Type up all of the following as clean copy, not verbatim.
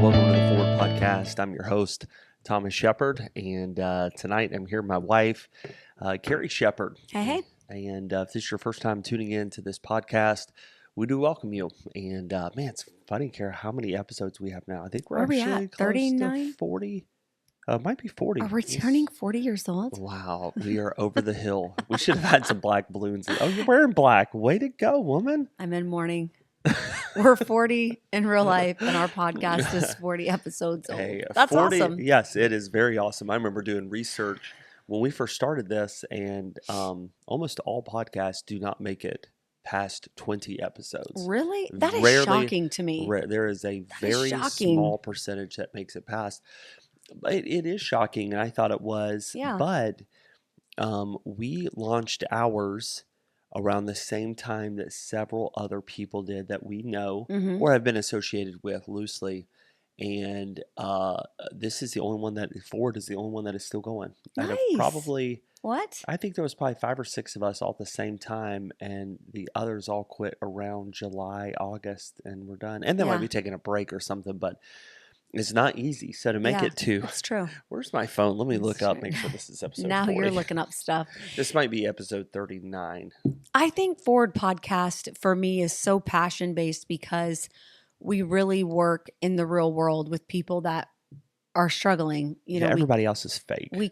welcome to the Forward Podcast. I'm your host, Thomas Shepard, and tonight I'm here with my wife, Carrie Shepard. Hey. And if this is your first time tuning in to this podcast, we do welcome you. And man, it's funny, Carrie, how many episodes we have now. I think we're Where are we actually at? close 39? to 40. Might be 40. Are we turning 40 years old? Wow, we are over the hill. We should have had some black balloons. Oh, you're wearing black. Way to go, woman. I'm in mourning. We're 40 in real life, and our podcast is 40 episodes old. Hey, That's 40, awesome. Yes, it is very awesome. I remember doing research when we first started this, and almost all podcasts do not make it past 20 episodes. Really? That is Rarely- shocking to me. There is a is very shocking. small percentage that makes it past. It is shocking, and I thought it was. Yeah. But we launched ours around the same time that several other people did that we know Mhm. or have been associated with loosely. And this is the only one that Ford is the only one that is still going. Out of Nice. probably, What? I think there was probably 5 or 6 of us all at the same time, and the others all quit around July, August, and we're done. And they might Yeah. be taking a break or something, but it's not easy. So to make Yeah, it to, It's true. where's my phone? Let me look That's up, true. make sure this is episode Now 40. you're looking up stuff. This might be episode 39. I think Forward Podcast for me is so passion based because we really work in the real world with people that are struggling. You know, Everybody else is fake. we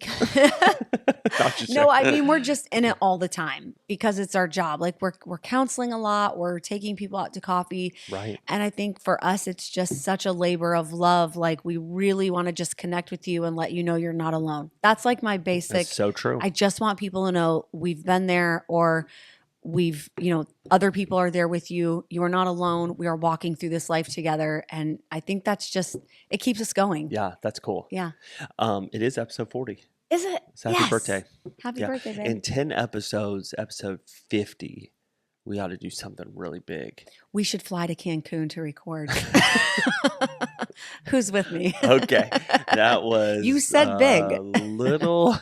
Not just No, saying. I mean we're just in it all the time because it's our job. Like we're counseling a lot, we're taking people out to coffee, Right. and I think for us it's just such a labor of love. Like we really want to just connect with you and let you know you're not alone. That's like my basic. That's so true. I just want people to know we've been there, or we've, other people are there with you. You are not alone. We are walking through this life together, and I think that's just it keeps us going. Yeah, that's cool. Yeah. It is episode 40. Is it? So happy Yes. birthday. Happy Yeah. birthday, babe. In 10 episodes, episode 50, we ought to do something really big. We should fly to Cancun to record. Who's with me? Okay. That was You said big. little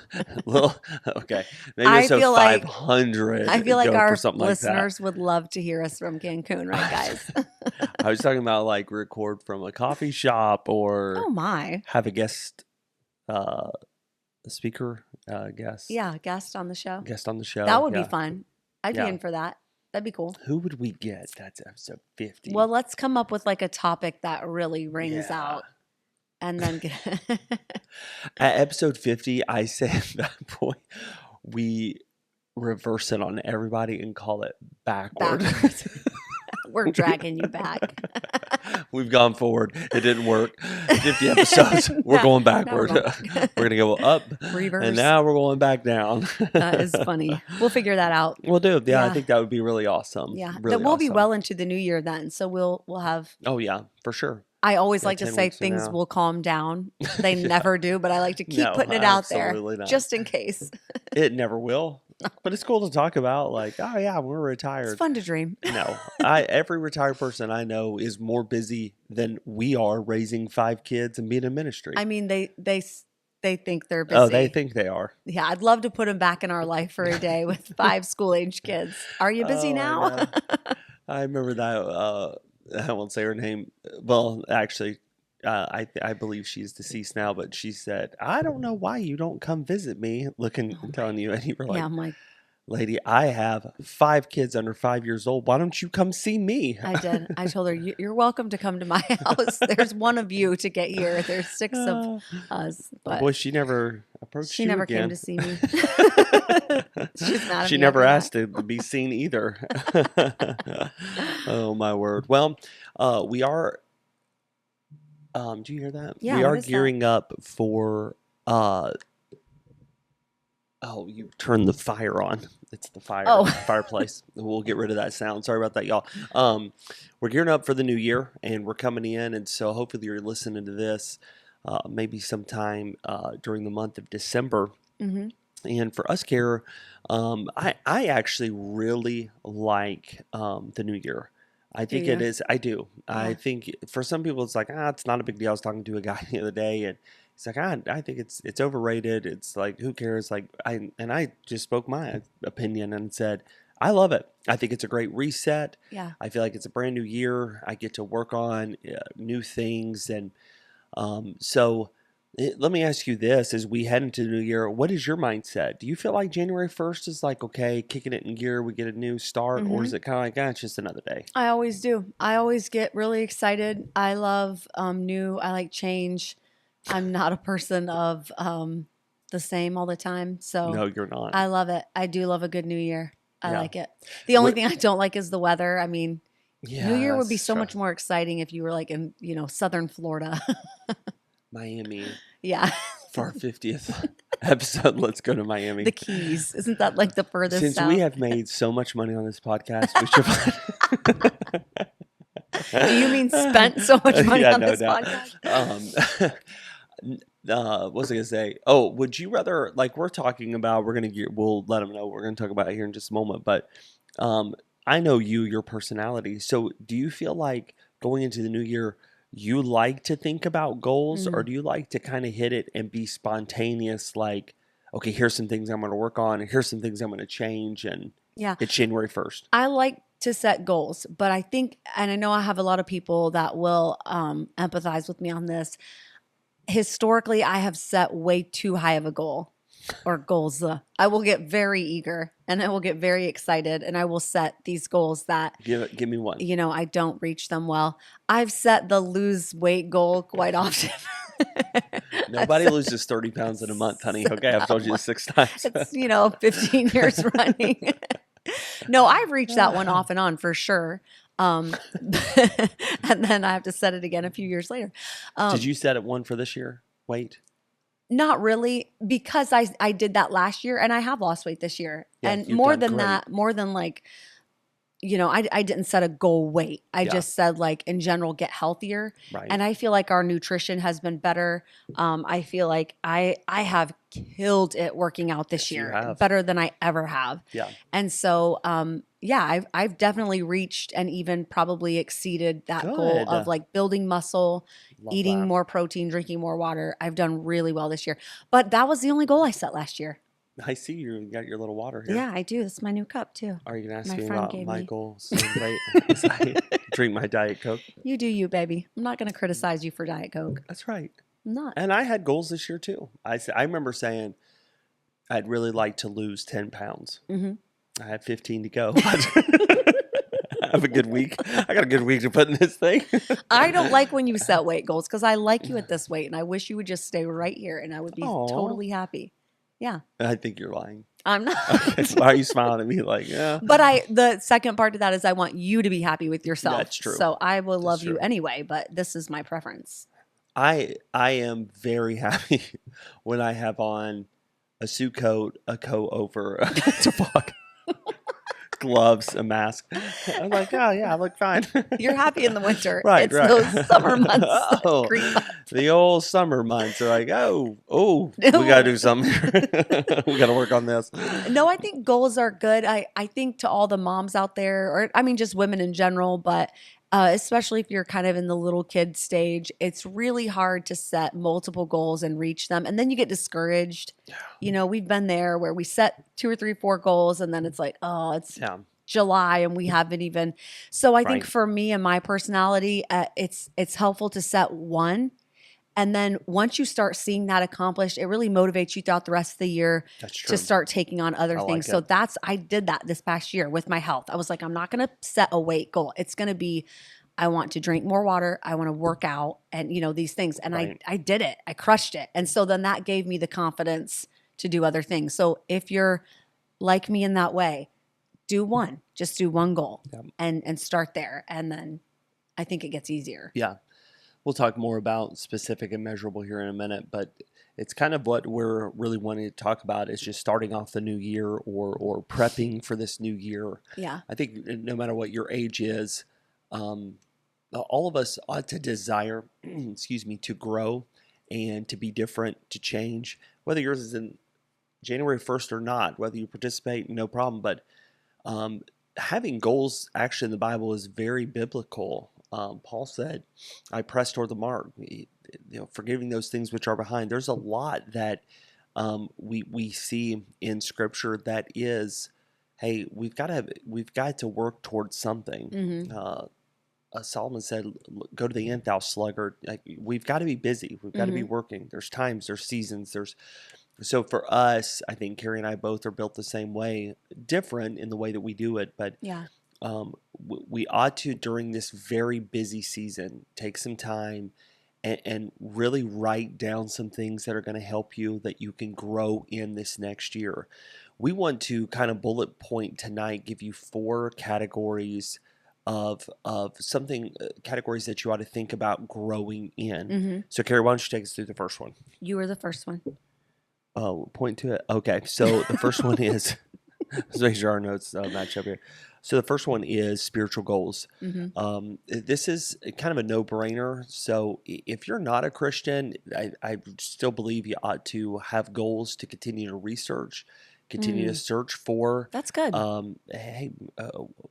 okay. Maybe I episode feel like- 500. I feel like go our for something like that. listeners would love to hear us from Cancun, right, guys? I was talking about like record from a coffee shop or Oh my. have a guest speaker guest. Yeah, guest on the show. Guest on the show. That would be yeah. fun. I'd Yeah. be in for that. That'd be cool. Who would we get? That's episode 50. Well, let's come up with like a topic that really rings Yeah. out. And then get At episode 50, I said at that point, we reverse it on everybody and call it backward. backwards. We're dragging you back. We've gone forward. It didn't work. 50 episodes. We're No, going now backward. we're We're going to go up. Reverse. And now we're going back down. That is funny. We'll figure that out. We'll do. Yeah, I Yeah. think that would be really awesome. Yeah. Really Then we'll be awesome. well into the new year then. So we'll have Oh, yeah, for sure. I always Yeah, like to 10 say weeks from things now. will calm down. They Yeah. never do, but I like to keep No, putting it out there absolutely not. just in case. It never will. But it's cool to talk about. Like, oh, yeah, we're retired. It's fun to dream. No, every retired person I know is more busy than we are raising 5 kids and being in ministry. I mean, they think they're busy. Oh, they think they are. Yeah, I'd love to put them back in our life for a day with 5 school-age kids. Are you busy Oh, I now? know. I remember that. I won't say her name. Well, actually, I believe she's deceased now, but she said, "I don't know why you don't come visit me." Telling you, and you were like, Yeah, I'm like, "Lady, I have 5 kids under 5 years old. Why don't you come see me?" I did. I told her, "You're welcome to come to my house. There's one of you to get here. There's 6 of us." But Boy, she never approached she you never again. came to see me. She's mad at She me never after asked to be seen either. Oh my word. Well, we are. Do you hear that? Yeah, we what are is that? gearing up for. Oh, you turned the fire on. It's the fireplace. We'll get rid of that sound. Sorry about that, y'all. We're gearing up for the new year, and we're coming in, and so hopefully you're listening to this maybe sometime during the month of December. hmm And for us, Kara, I actually really like the new year. I think it you? is. I do. I Yeah. think for some people, it's like, it's not a big deal. I was talking to a guy the other day, and he's like, I think it's overrated. It's like, who cares? Like, I just spoke my opinion and said, I love it. I think it's a great reset. Yeah. I feel like it's a brand new year. I get to work on new things. And let me ask you this as we head into the new year, what is your mindset? Do you feel like January 1st is like, okay, kicking it in gear, we get a new start? Or Hmm. is it kind of like, ah, it's just another day? I always do. I always get really excited. I love new. I like change. I'm not a person of the same all the time. So No, you're not. I love it. I do love a good new year. I Yeah. like it. The only What? thing I don't like is the weather. I mean, New Year would be Yes. so much more exciting if you were like in, southern Florida. Miami Yeah. for our 50th episode. Let's go to Miami. The Keys. Isn't that like the furthest Since south? we have made so much money on this podcast, we should. Do you mean spent so much money Yeah, on no this doubt. podcast? What was I gonna say? Oh, would you rather, like, we're talking about, we'll let them know what we're gonna talk about here in just a moment, but um, I know your personality. So, do you feel like going into the new year, you like to think about goals, or Mm. do you like to kind of hit it and be spontaneous? Like, okay, here's some things I'm gonna work on, and here's some things I'm gonna change, and Yeah. it's January 1st. I like to set goals, but I think, and I know I have a lot of people that will empathize with me on this. Historically, I have set way too high of a goal or goals. I will get very eager and I will get very excited and I will set these goals that, Give me one. I don't reach them well. I've set the lose weight goal quite often. Nobody I've loses 30 pounds in a month, honey. set Okay, I've that told you one. this 6 times. It's, 15 years running. No, I've reached that one off and on for sure. And then I have to set it again a few years later. Did you set it one for this year? Wait. Not really, because I did that last year and I have lost weight this year. Yeah, And you've more done than great. that, more than like, I didn't set a goal weight. I Yeah. just said like in general, get healthier. Right. And I feel like our nutrition has been better. I feel like I have killed it working out this Yes, you year, have. better than I ever have. Yeah. And so, I've definitely reached and even probably exceeded that goal Good. of like building muscle, Love eating that. more protein, drinking more water. I've done really well this year. But that was the only goal I set last year. I see you got your little water here. Yeah, I do. That's my new cup too. Are you going to ask My me friend about gave my me. goals and weight as I drink my Diet Coke? You do you, baby. I'm not going to criticize you for Diet Coke. That's right. I'm not. And I had goals this year too. I remember saying I'd really like to lose 10 pounds. Hmm. I had 15 to go. I have a good week. I got a good week to put in this thing. I don't like when you set weight goals because I like you at this weight and I wish you would just stay right here and I would be Aw. totally happy. Yeah, I think you're lying. I'm not. Okay, so why are you smiling at me like, yeah? But the second part of that is I want you to be happy with yourself. That's true. So I will That's love you true. anyway, but this is my preference. I am very happy when I have on a suit coat, a coat over, a toboggan, gloves, a mask. I'm like, oh yeah, I look fine. You're happy in the winter. Right, It's right. those summer months. that Oh, creep up. the old summer months are like, we gotta do something. We gotta work on this. No, I think goals are good. I think to all the moms out there, or I mean, just women in general, but especially if you're kind of in the little kid stage, it's really hard to set multiple goals and reach them. And then you get discouraged. We've been there where we set 2 or 3, 4 goals, and then it's like, oh, it's Yeah, July and we haven't even. So I think Right. for me and my personality, it's helpful to set one. And then once you start seeing that accomplished, it really motivates you throughout the rest of the year that's true. to start taking on other I like things. So it. I did that this past year with my health. I was like, I'm not going to set a weight goal. It's going to be, I want to drink more water. I want to work out and, these things. And Right. I did it. I crushed it. And so then that gave me the confidence to do other things. So if you're like me in that way, just do one goal Yep. and start there. And then I think it gets easier. Yeah. We'll talk more about specific and measurable here in a minute, but it's kind of what we're really wanting to talk about is just starting off the new year or prepping for this new year. Yeah. I think no matter what your age is, all of us ought to desire, to grow and to be different, to change. Whether yours is in January 1st or not, whether you participate, no problem. But having goals actually in the Bible is very biblical. Paul said, I press toward the mark, forgiving those things which are behind. There's a lot that we see in Scripture that is hey, we've got to work towards something. Mm-hmm. Solomon said, "Go to the end, thou sluggard." Like, we've got to be busy. We've got to be Mm-hmm. working. There's times, there's seasons, there's so for us. I think Carrie and I both are built the same way, different in the way that we do it, but Yeah. we ought to, during this very busy season, take some time and really write down some things that are going to help you that you can grow in this next year. We want to kind of bullet point tonight, give you four categories of something, categories that you ought to think about growing in. Mm-hmm. So, Carrie, why don't you take us through the first one? You were the first one. Oh, point to it. Okay, so the first one is let's make sure our notes match up here. So the first one is spiritual goals. Mm-hmm. This is kind of a no-brainer. So if you're not a Christian, I still believe you ought to have goals to continue to research, continue to Mm. search for. That's good. Hey,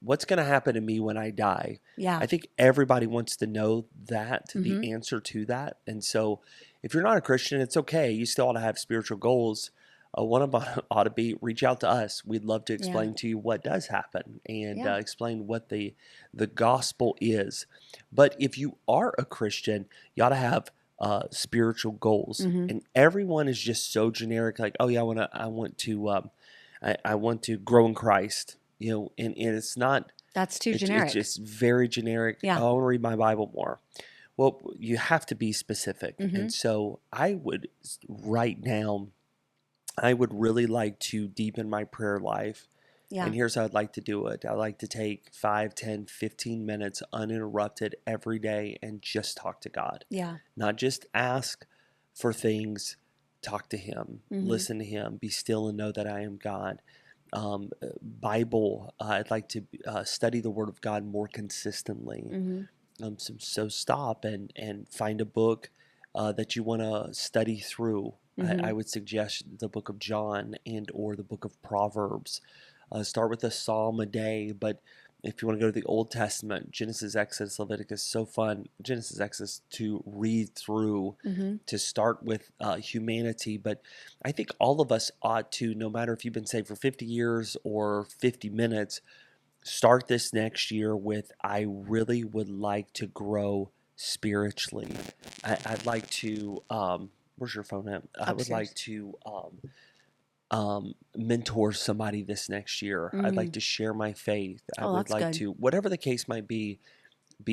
what's going to happen to me when I die? Yeah. I think everybody wants to know that, Mm-hmm. the answer to that. And so if you're not a Christian, it's okay. You still ought to have spiritual goals. One of them ought to be reach out to us. We'd love to Yeah. explain to you what does happen and Yeah. explain what the gospel is. But if you are a Christian, you ought to have spiritual goals. Mm-hmm. And everyone is just so generic, like, oh yeah, I want to grow in Christ. And it's not. That's too It's generic. just very generic. Yeah. Oh, I want to read my Bible more. Well, you have to be specific. Mm-hmm. And so I would write down. I would really like to deepen my prayer life. Yeah. And here's how I'd like to do it. I'd like to take 5, 10, 15 minutes uninterrupted every day and just talk to God. Yeah. Not just ask for things, talk to Him, Mm-hmm. listen to Him, be still and know that I am God. Bible, I'd like to study the Word of God more consistently. Mm-hmm. So stop and find a book that you want to study through. Mm-hmm. I would suggest the book of John and or the book of Proverbs. Start with a psalm a day, but if you want to go to the Old Testament, Genesis, Exodus, Leviticus, so fun. Genesis, Exodus to read through, Mm-hmm. to start with humanity. But I think all of us ought to, no matter if you've been saved for 50 years or 50 minutes, start this next year with, I really would like to grow spiritually. I'd like to, where's your phone at? I would like to mentor somebody this next year. I'd like to share my faith. I Oh, would that's like good. to, whatever the case might be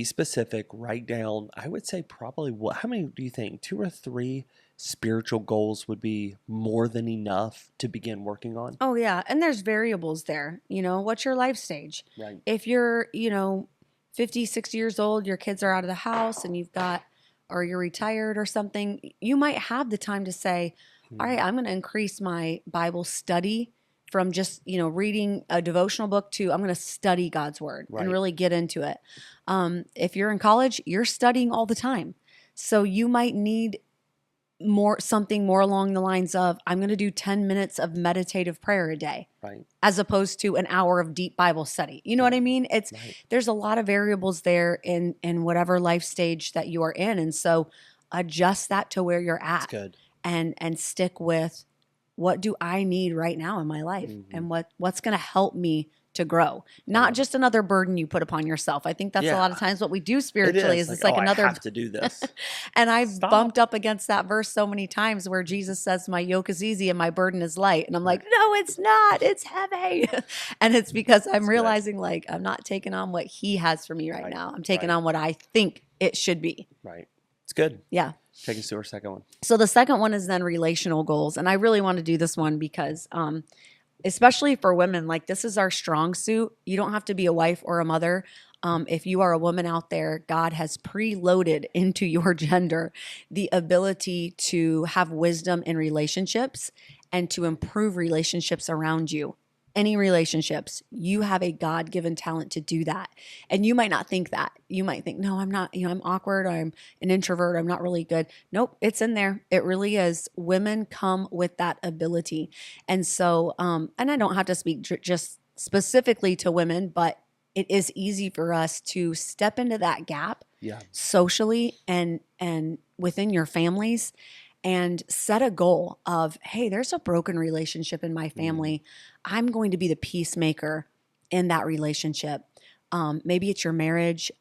specific, write down. I would say probably, how many do you think? 2 or 3 spiritual goals would be more than enough to begin working on? Oh, yeah. And there's variables there. What's your life stage? Right. If you're, 50, 60 years old, your kids are out of the house and or you're retired or something, you might have the time to say, all right, I'm going to increase my Bible study from just, reading a devotional book to I'm going to study God's word Right. and really get into it. If you're in college, you're studying all the time. So you might need something more along the lines of I'm going to do 10 minutes of meditative prayer a day Right. as opposed to an hour of deep Bible study. You know what I mean? Right. There's a lot of variables there in whatever life stage that you are in. And so adjust that to where you're That's at good. and stick with what do I need right now in my life Mhm. and what's going to help me to grow, not just another burden you put upon yourself. I think that's a lot of times what we do spiritually is it's like oh, another I have to do this. and I've Stop. bumped up against that verse so many times where Jesus says, my yoke is easy and my burden is light. And I'm like, no, it's not. It's heavy. And it's because I'm That's good. realizing like I'm not taking on what he has for me right Right. now. I'm taking Right. on what I think it should be. Right. It's good. Yeah. Take us to our second one. So the second one is then relational goals. And I really want to do this one because especially for women, like this is our strong suit. You don't have to be a wife or a mother. If you are a woman out there, God has preloaded into your gender the ability to have wisdom in relationships and to improve relationships around you. Any relationships, you have a God-given talent to do that. And you might not think that. You might think, no, I'm not, I'm awkward, I'm an introvert, I'm not really good. Nope, it's in there. It really is. Women come with that ability. And so, and I don't have to speak just specifically to women, but it is easy for us to step into that gap Yeah. socially and within your families and set a goal of, hey, there's a broken relationship in my family. I'm going to be the peacemaker in that relationship. Maybe it's your marriage,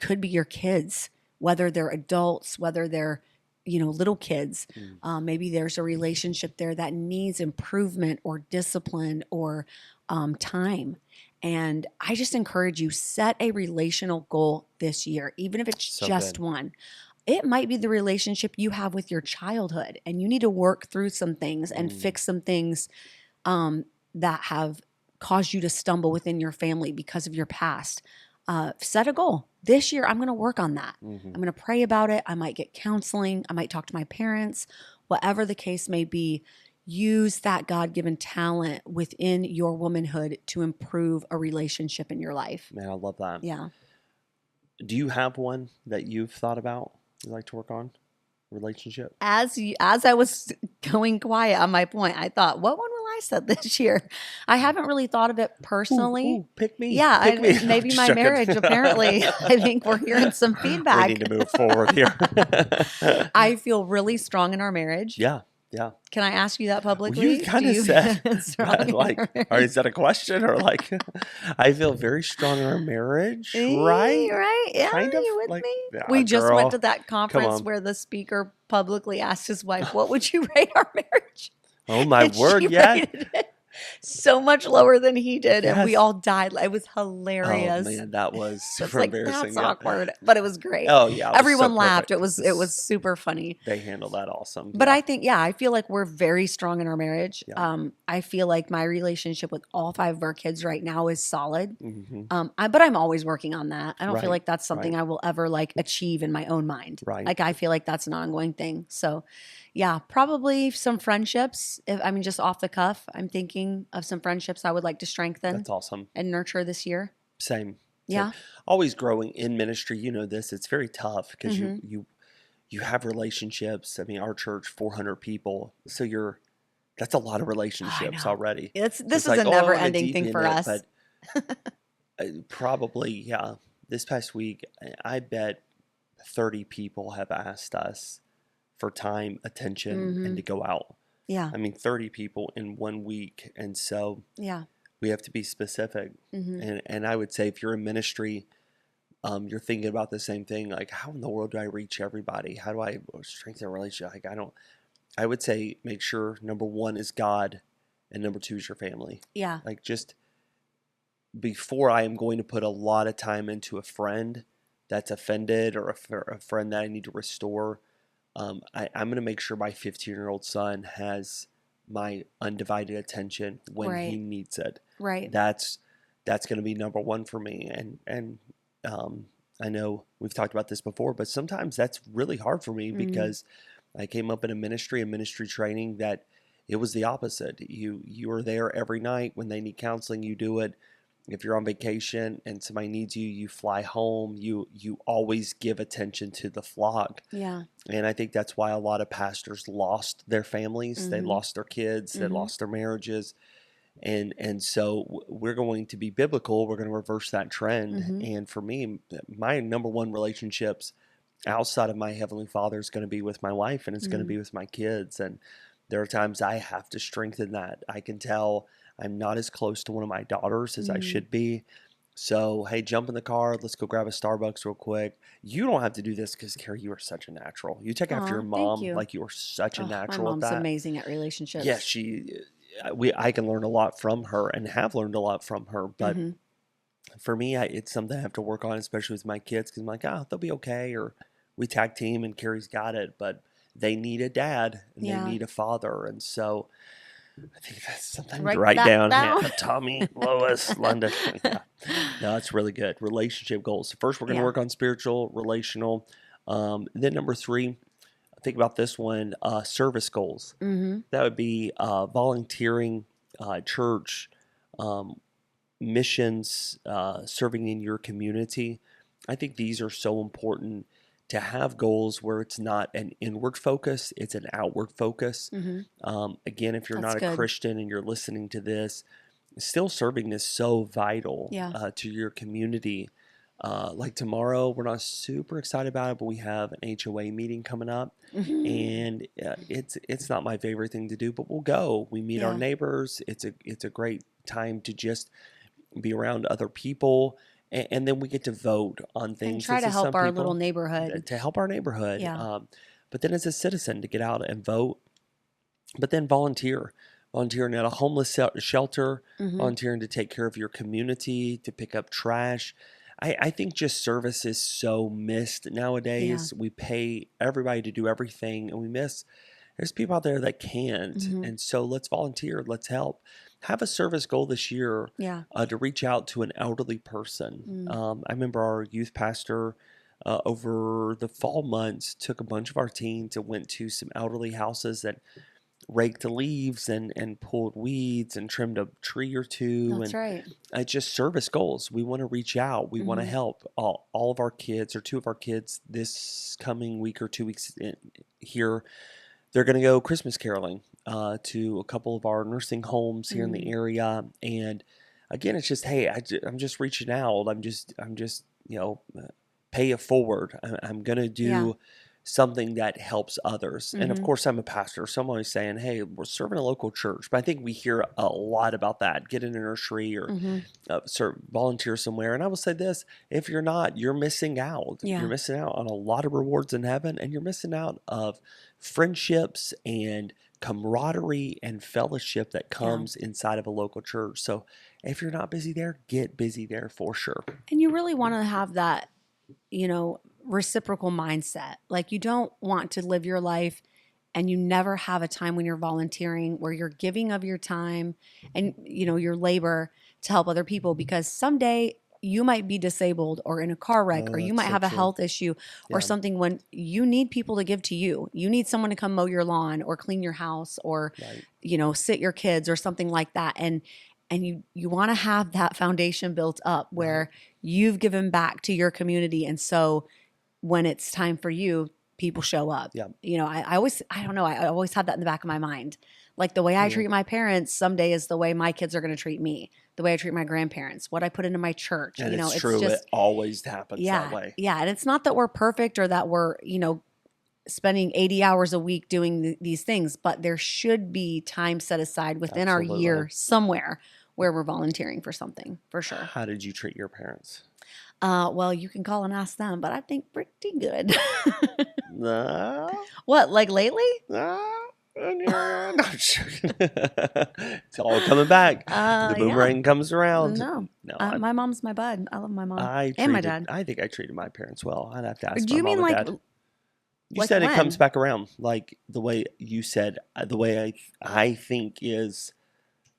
could be your kids, whether they're adults, whether they're little kids. Maybe there's a relationship there that needs improvement or discipline or time. And I just encourage you, set a relational goal this year, even if it's So just good. one. It might be the relationship you have with your childhood, and you need to work through some things and fix some things that have caused you to stumble within your family because of your past. Set a goal. This year, I'm going to work on that. I'm going to pray about it. I might get counseling. I might talk to my parents, whatever the case may be. Use that God-given talent within your womanhood to improve a relationship in your life. Man, I love that. Yeah. Do you have one that you've thought about you'd like to work on? Relationship? As I was going quiet on my point, I thought, what one will I set this year? I haven't really thought of it personally. Ooh, pick me. Yeah, Pick me. maybe Just my joking. marriage, apparently. I think we're hearing some We feedback. need to move forward here. I feel really strong in our marriage. Yeah. Yeah. Can I ask you that Well, publicly? you kind Do of you said feel strong in our like, or marriage? is that a question or like, I feel very strong in our marriage, right? Right? Yeah, Kind of you with like, me? yeah, We just went to girl, that come conference on. where the speaker publicly asked his wife, "What would you rate our marriage?" Oh my And word, she yeah. rated it so much lower than he did, and we Yes. all died. It was Oh hilarious. man, that was It's super like, embarrassing. that's Yeah. awkward, but it was great. Oh yeah, it was so Everyone laughed. perfect. It was super funny. They handled that awesome. But Yeah. I think, yeah, I feel like we're very strong in our marriage. Yeah. I feel like my relationship with all 5 of our kids right now is solid. hmm But I'm always working on that. I don't feel Right. like that's something Right. I will ever like achieve in my own mind. Right. Like I feel like that's an ongoing thing. So, yeah, probably some friendships. Just off the cuff, I'm thinking of some friendships I would like to strengthen That's awesome. and nurture this year. Same. Yeah. Always growing in ministry. You know this. It's very tough because Mhm. you have relationships. I mean, our church, 400 people. So that's a lot of relationships know. already. This It's is like, a oh, I never wanna ending thing deepen for it, us. but probably, yeah. This past week, I bet 30 people have asked us for time, attention, and to go out. Yeah. I mean, 30 people in 1 week. And so Yeah. we have to be specific. hmm And I would say if you're in ministry, you're thinking about the same thing. Like, how in the world do I reach everybody? How do I strengthen a relationship? Like, I would say make sure number 1 is God and number 2 is your family. Yeah. Like, just before I am going to put a lot of time into a friend that's offended or a friend that I need to restore, I'm going to make sure my 15-year-old son has my undivided attention when he Right. needs it. Right. That's going to be number 1 for me. And I know we've talked about this before, but sometimes that's really hard for me Mhm. because I came up in a ministry training that it was the opposite. You are there every night when they need counseling. You do it. If you're on vacation and somebody needs you, you fly home. You always give attention to the flock. Yeah. And I think that's why a lot of pastors lost their families. They Mhm. lost their kids. They Mhm. lost their marriages. And so we're going to be biblical. We're going to reverse that trend. Mhm. And for me, my number 1 relationships outside of my Heavenly Father is going to be with my wife and it's going to Mhm. be with my kids. And there are times I have to strengthen that. I can tell I'm not as close to one of my daughters as I Mhm. should be. So, hey, jump in the car. Let's go grab a Starbucks real quick. You don't have to do this because, Carrie, you are such a natural. You take after Aw, your thank mom you. like you are such a Oh, my natural at mom's that. amazing at Yeah, relationships. I can learn a lot from her and have learned a lot from her. But hmm for me, it's something I have to work on, especially with my kids, because I'm like, oh, they'll be okay. Or we tag team and Carrie's got it. But they need a dad and they Yeah. need a father. And so I think that's something to Write write that down. down. Yeah, Tommy, Lois, London. Yeah. No, that's really good. Relationship goals. So first, we're going to Yeah. work on spiritual, relational. Then number 3, think about this one, service goals. hmm That would be volunteering, church, um, missions, serving in your community. I think these are so important to have goals where it's not an inward focus, it's an outward focus. hmm Again, if you're That's not a good. Christian and you're listening to this, still serving is so vital Yeah. to your community. Like tomorrow, we're not super excited about it, but we have an HOA meeting coming up, Mhm. and it's not my favorite thing to do, but we'll go. We meet our Yeah. neighbors. It's a great time to just be around other people, and then we get to vote on And things. try As to to some help our little people, neighborhood. to help our neighborhood. Yeah. But then as a citizen to get out and vote, but then volunteering at a homeless shelter, Hmm. volunteering to take care of your community, to pick up trash. I think just service is so missed Yeah. nowadays. We pay everybody to do everything, and we miss. There's people out there that can't, Hmm. and so let's volunteer. Let's help. Have a service goal this year, Yeah. to reach out to an elderly person. Mm. I remember our youth pastor, over the fall months, took a bunch of our teens and went to some elderly houses that raked the leaves and pulled weeds and trimmed a tree or two, That's and right. just service goals. We want to reach out. We want to Hmm. help all of our kids, or two of our kids, this coming week or 2 weeks here. They're going to go Christmas caroling, to a couple of our nursing homes here in the Mm. area. And again, it's just, hey, I'm just reaching out. I'm just, pay it forward. I'm going to Yeah. do something that helps others. And of Hmm. course, I'm a pastor, so I'm always saying, hey, we're serving a local church. But I think we hear a lot about that. Get in a nursery, or Hmm. volunteer somewhere. And I will say this: if you're not, you're missing out. You're Yeah. missing out on a lot of rewards in heaven, and you're missing out of friendships and camaraderie and fellowship that Yeah. comes inside of a local church. So if you're not busy there, get busy there for sure. And you really want to have that, reciprocal mindset. Like you don't want to live your life and you never have a time when you're volunteering where you're giving of your time and your labor to help other people, because someday you might be disabled or in a car wreck, or Oh, you that's might so have a true. health issue or Yeah, something, when you need people to give to you. You need someone to come mow your lawn or clean your house or right. sit your kids or something like that. And you want to have that foundation built up Right. where you've given back to your community, and so when it's time for you, people show up. Yeah. I don't know, I always had that in the back of my mind. Like the way I Yeah. treat my parents someday is the way my kids are going to treat me. The way I treat my grandparents, what I put into my church. And it's It's true. It just, always happens that yeah, way. yeah. And it's not that we're perfect or that we're, spending 80 hours a week doing these things, but there should be time set aside within our Absolutely. year somewhere where we're volunteering for something, for sure. How did you treat your parents? Well, you can call and ask them, but I think pretty good. No. What, like lately? No. No, I'm joking. It's all coming back. The Yeah. boomerang comes around. No. No, My mom's my bud. I love my mom I and my treated. dad. I think I treated my parents well. I'd have to ask Do my you mean mom and like dad. You like said it comes when? back around, like the way you said. The way I think is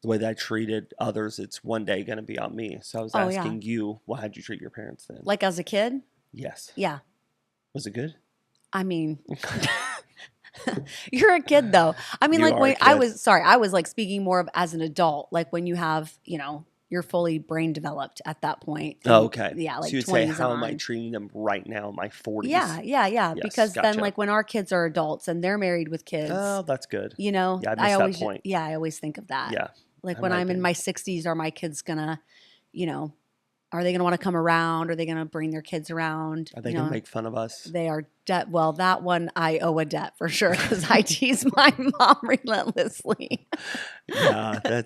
the way that I treated others. It's one day going to be on me. So I was Oh yeah. asking you, well, how'd you treat your parents then? Like as a kid? Yes. Yeah. Was it good? I mean, you're a kid though. I mean, You like are a when kid. I was like speaking more of as an adult, like when you have, you're fully brain developed at that point. Oh, And okay. yeah, So like you'd say, 20s how am I on. treating them right now in my 40s? Yeah, yeah, yeah. Yes, Because then gotcha. like when our kids are adults and they're married with kids, Oh, that's good. Yeah, I I missed that always, point. yeah, I always think of that. Yeah, Like I when might I'm in be. my 60s, are my kids gonna, you know, are they gonna want to come around? Are they gonna bring their kids around? Are they going to make fun of us? They are debt. Well, that one I owe a debt for sure because I tease my mom relentlessly. Yeah, they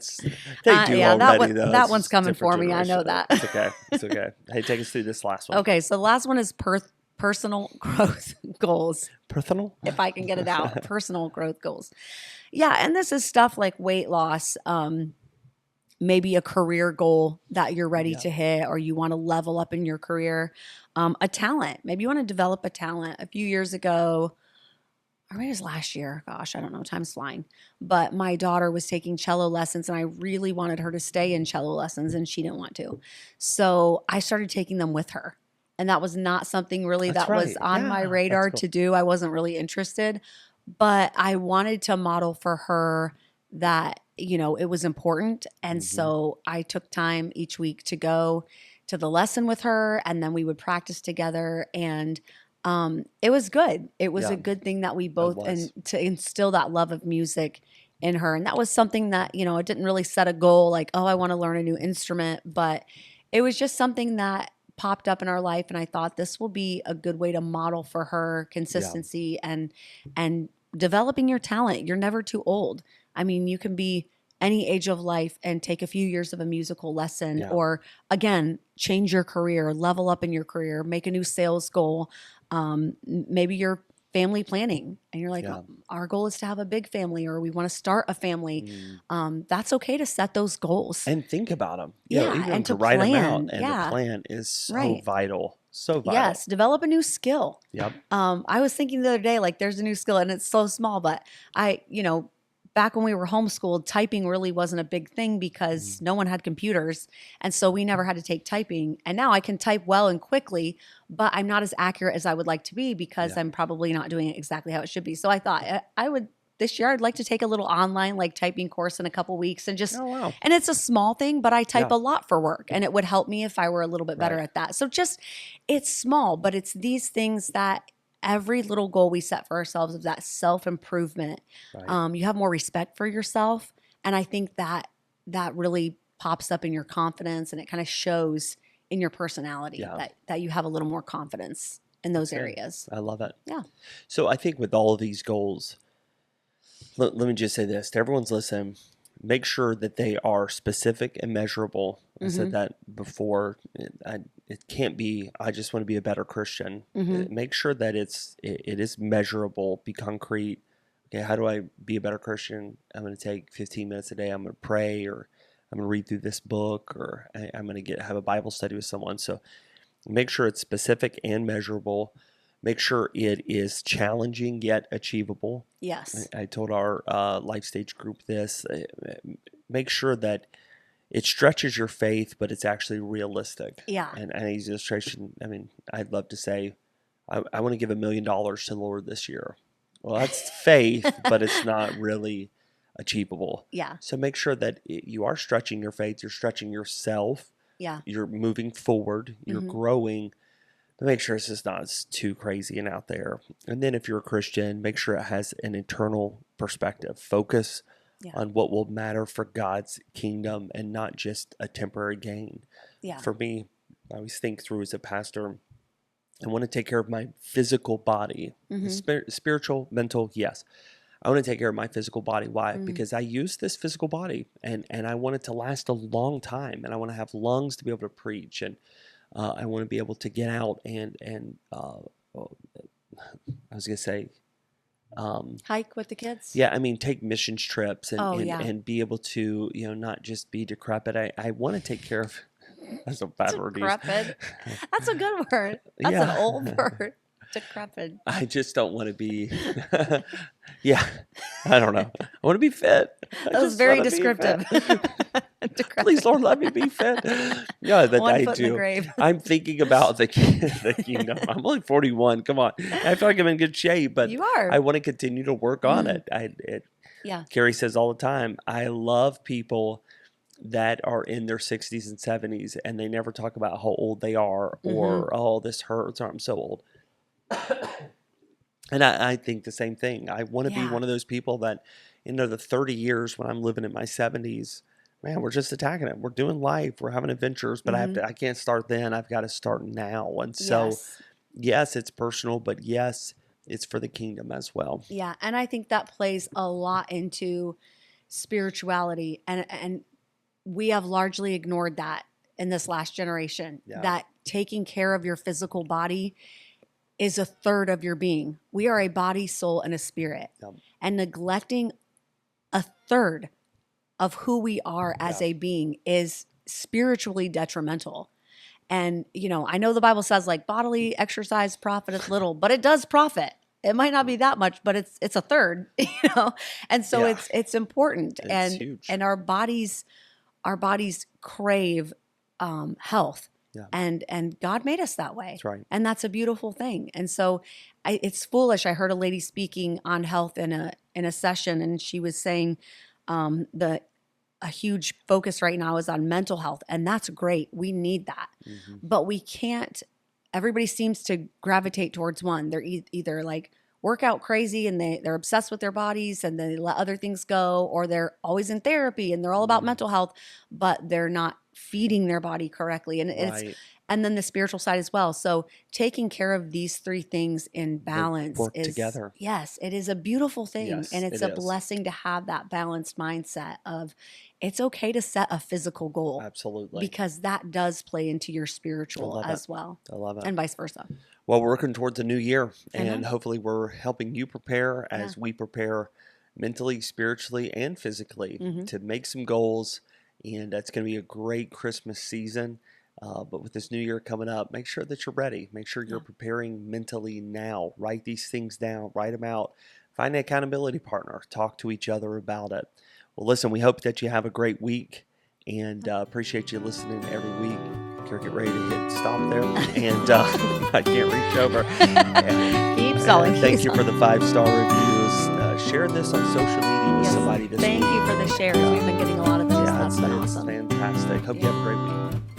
do Yeah, already, though. that It's one's just coming different for me. I know generation. that. It's okay. It's okay. Hey, take us through this last one. Okay, so the last one is personal growth goals. Personal? If I can get it out, personal growth goals. Yeah, and this is stuff like weight loss, maybe a career goal that you're ready Yeah. to hit, or you want to level up in your career. A talent, maybe you want to develop a talent. A few years ago, or maybe it was last year, gosh, I don't know, time's flying. But my daughter was taking cello lessons, and I really wanted her to stay in cello lessons, and she didn't want to. So I started taking them with her. And that was not something really That's that was right. on my Yeah, that's radar cool. to do. I wasn't really interested, but I wanted to model for her that, it was important. And Mhm. so I took time each week to go to the lesson with her, and then we would practice together. And it was good. It was Yeah, a good thing that we it both, was. and to instill that love of music in her. And that was something that, I didn't really set a goal like, oh, I want to learn a new instrument, but it was just something that popped up in our life, and I thought this will be a good way to model for her Yeah. consistency and developing your talent. You're never too old. I mean, you can be any age of life and take a few years of a musical lesson, Yeah. or again, change your career, level up in your career, make a new sales goal. Maybe you're family planning and you're like, Yeah. "Oh, our goal is to have a big family, or we want to start a family." Mm. That's okay to set those goals. And think about them. Yeah, Even and to to write them out plan. and to Yeah, plan is so right. vital. So vital. Yes, develop a new skill. Yep. I was thinking the other day, like, there's a new skill and it's so small, but back when we were homeschooled, typing really wasn't a big thing because no one had computers. And so we never had to take typing. And now I can type well and quickly, but I'm not as accurate as I would like to be because Yeah. I'm probably not doing it exactly how it should be. So I thought I would this year, I'd like to take a little online like typing course in a couple weeks and just, Oh, wow. and it's a small thing, but I type Yeah. a lot for work and it would help me if I were a little bit better Right. at that. So just, it's small, but it's these things that every little goal we set for ourselves of that self improvement, Right. you have more respect for yourself. And I think that that really pops up in your confidence and it kind of shows in your personality Yeah. that you have a little more confidence in those Good. areas. I love it. Yeah. So I think with all of these goals, let me just say this to everyone's listening. Make sure that they are specific and measurable. I said that before. It can't be, I just want to be a better Christian. Make sure that it is measurable, be concrete. Okay, how do I be a better Christian? I'm going to take 15 minutes a day. I'm going to pray, or I'm going to read through this book, or I'm going to have a Bible study with someone. So make sure it's specific and measurable. Make sure it is challenging yet achievable. Yes. I told our life stage group this. Make sure that it stretches your faith, but it's actually realistic. Yeah. And I use illustration. I mean, I'd love to say, I want to give $1 million to the Lord this year. Well, that's faith, but it's not really achievable. Yeah. So make sure that you are stretching your faith, you're stretching yourself, Yeah. you're moving forward, you're growing. But make sure it's just not too crazy and out there. And then if you're a Christian, make sure it has an internal perspective. Focus on what will matter for God's kingdom and not just a temporary gain. Yeah. For me, I always think through as a pastor, I want to take care of my physical body. Spiritual, mental, yes. I want to take care of my physical body. Why? Because I use this physical body and I want it to last a long time, and I want to have lungs to be able to preach, and I want to be able to get out and I was going to say, hike with the kids. yeah, I mean, take missions trips and, yeah. and be able to, not just be decrepit. I want to take care of, that's a bad word. to use. Decrepit. That's a good word. That's an old word. Decrepit. I just don't want to be, yeah, I don't know. I want to be fit. That was very descriptive. Please, Lord, let me be fit. Yeah, that One I foot in the do. grave. I'm thinking about the kingdom. I'm only 41. Come on. I feel like I'm in good shape, but You are. I want to continue to work on it. Yeah. Carrie says all the time, I love people that are in their 60s and 70s and they never talk about how old they are or, oh, this hurts, or I'm so old. And I think the same thing. I want to be one of those people that, the 30 years when I'm living in my 70s, man, we're just attacking it. We're doing life. We're having adventures, but I can't start then. I've got to start now. And so, yes, it's personal, but yes, it's for the kingdom as well. Yeah. And I think that plays a lot into spirituality. And we have largely ignored that in this last generation, that taking care of your physical body is a third of your being. We are a body, soul, and a spirit. And neglecting a third of who we are as a being is spiritually detrimental. And, I know the Bible says like bodily exercise profiteth little, but it does profit. It might not be that much, but it's a third, And so it's important. It's huge. And our bodies crave health. Yeah. And God made us that way. That's right. And that's a beautiful thing. And so it's foolish. I heard a lady speaking on health in a session, and she was saying a huge focus right now is on mental health, and that's great. We need that. But we can't, everybody seems to gravitate towards one. They're either like workout crazy and they're obsessed with their bodies and they let other things go, or they're always in therapy and they're all about mental health, but they're not feeding their body correctly. And and then the spiritual side as well. So taking care of these three things in balance work is together. yes, it is a beautiful thing. Yes, And it's it a is. blessing to have that balanced mindset of it's okay to set a physical goal Absolutely. because that does play into your I spiritual love as it. well, I love it. and vice versa. Well, we're working towards a new year, and Amen. hopefully we're helping you prepare Yeah. as we prepare mentally, spiritually, and physically Mhm. to make some goals. And that's going to be a great Christmas season. But with this new year coming up, make sure that you're ready. Make sure you're Yeah. preparing mentally now. Write these things down, write them out. Find an accountability partner. Talk to each other about it. Well, listen, we hope that you have a great week and appreciate you listening every week. Kara, get ready to hit stop there. And I can't reach over. Keep stalling. Thank you for the 5-star reviews. Share this on social media with Yes. somebody this Thank week. you for the shares. We've been getting a lot of those. Yeah, That's been it's awesome. fantastic. Hope you have a great week.